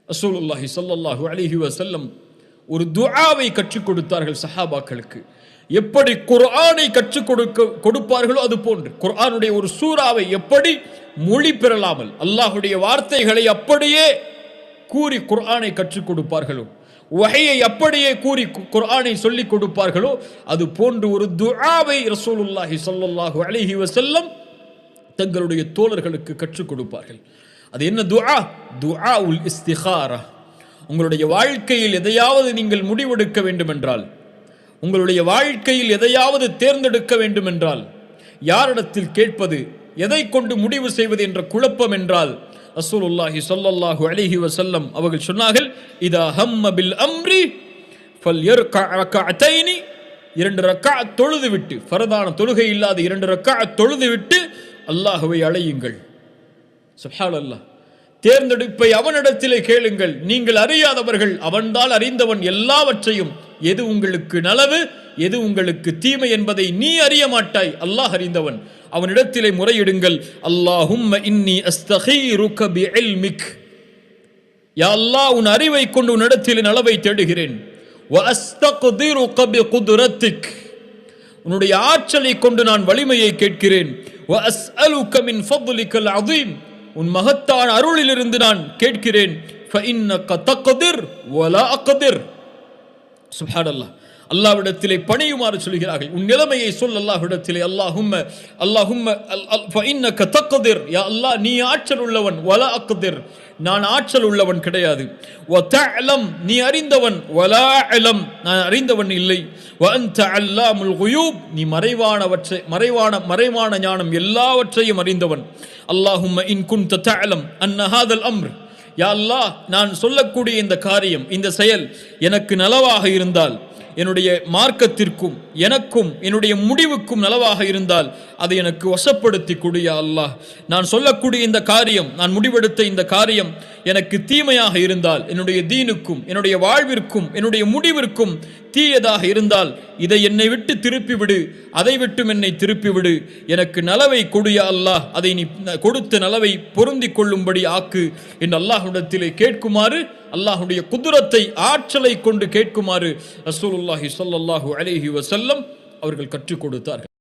ரசூலுல்லாஹி ஸல்லல்லாஹு அலைஹி வஸல்லம் ஒரு துஆவை கற்றுக் கொடுத்தார்கள் சஹாபாக்களுக்கு. எப்படி குர்ஆனை கற்றுக் கொடுப்பார்களோ அது போன்று குர்ஆனுடைய ஒரு சூறாவை எப்படி மொழி பெறலாமல் அல்லாஹ்வுடைய வார்த்தைகளை அப்படியே கூறி குர்ஆனை கற்றுக் கொடுப்பார்களோ, வஹையை அப்படியே கூறி குர்ஆனை சொல்லிக் கொடுப்பார்களோ, அது போன்று ஒரு துஆவை ரசூலுல்லாஹி ஸல்லல்லாஹு அலைஹி வஸல்லம் தங்களுடைய தோழர்களுக்கு கற்றுக் கொடுப்பார்கள். அது என்ன துஆ? துஆஉல் இஸ்திகாரா. உங்களுடைய வாழ்க்கையில் எதையாவது நீங்கள் முடிவெடுக்க வேண்டும் என்றால், உங்களுடைய வாழ்க்கையில் எதையாவது தேர்ந்தெடுக்க வேண்டும் என்றால், யாரிடத்தில் கேட்பது, எதை கொண்டு முடிவு செய்வது என்ற குழப்பம் என்றால், ரசூலுல்லாஹி ஸல்லல்லாஹு அலைஹி வஸல்லம் அவர்கள் சொன்னார்கள், இதா ஹம்ம பில் அம்ரி ஃபல்யர்கஅ ரக்அத்தைனி, 2 ரக்அத் தொழுதுவிட்டு, ஃபர்தான தொழுகை இல்லாத 2 ரக்அத் தொழுதுவிட்டு அல்லாஹ்வை அழையுங்கள். சுப்ஹானல்லாஹ். தேர்ந்தெடுப்பை அவனிடத்திலே கேளுங்கள். நீங்கள் அறியாதவர்கள், அவன்தான் அறிந்தவன் எல்லாவற்றையும். எது உங்களுக்கு நலவு, எது உங்களுக்கு தீமை என்பதை நீ அறிய மாட்டாய், அல்லாஹ் அறிந்தவன். அவனிடத்திலே முறையிடுங்கள். அல்லாஹும்ம இன்னி அஸ்தகீருக பிஇல்மிக், யா அல்லாஹ் உன் அறிவை கொண்டு உன்னிடத்திலே நலவை தேடுகிறேன். வ அஸ்தக்திருக பிகுத்ரத்திக், உன்னுடைய ஆற்றலை கொண்டு நான் வலிமையை கேட்கிறேன். வ அஸ்அலுக மின் ஃபضلிகல் அஸீம், உன் மகத்தான அருளிலிருந்து நான் கேட்கிறேன். ஃபஇன்னக தக்திர் வலா அக்திர். சுப்ஹானல்லாஹ். அல்லாஹ்விடத்திலே பணியுமாறு சொல்கிறார்கள். உன் நிலைமையை சொல் அல்லாஹ்விடத்திலே. அல்லாஹும்ம ஃபஇன்னக தக்திர், யா அல்லாஹ் நீ ஆற்றல் உள்ளவன். வலா அக்திர், நான் ஆற்றல் உள்ளவன் கிடையாது. வ தஅலம், நீ அறிந்தவன். வலா அலம், நான் அறிந்தவன் இல்லை. வ அன்த அல்லாமுல் குயூப், நீ மறைவான ஞானம் எல்லாவற்றையும் அறிந்தவன். அல்லாஹும்ம இன் குன்த தஅலம் அன்ன ஹாதல் அம்ர், யா அல்லாஹ் நான் சொல்லக்கூடிய இந்த காரியம், இந்த செயல் எனக்கு நலவாக இருந்தால், என்னுடைய மார்க்கத்திற்கும் எனக்கும் என்னுடைய முடிவுக்கும் நலவாக இருந்தால் அதை எனக்கு வசப்படுத்தி கொடு யா அல்லாஹ். நான் சொல்லக்கூடிய இந்த காரியம், நான் முடிவெடுத்த இந்த காரியம் எனக்கு தீமையாக இருந்தால், என்னுடைய தீனுக்கும் என்னுடைய வாழ்விற்கும் என்னுடைய முடிவிற்கும் தீயதாக இருந்தால் இதை என்னை விட்டு திருப்பி விடு, அதை விட்டும் என்னை திருப்பி விடு. எனக்கு நலவை கொடு யா அல்லாஹ், அதை நீ கொடுத்த நலவை பொருந்தி கொள்ளும்படி ஆக்கு என்று அல்லாஹ்விடத்திலே கேட்குமாறு, அல்லாஹ்வுடைய குதுரத்தை ஆற்றலை கொண்டு கேட்குமாறு ரசூலுல்லாஹி ஸல்லல்லாஹு அலைஹி வஸல்லம் அவர்கள் கற்றுக் கொடுத்தார்கள்.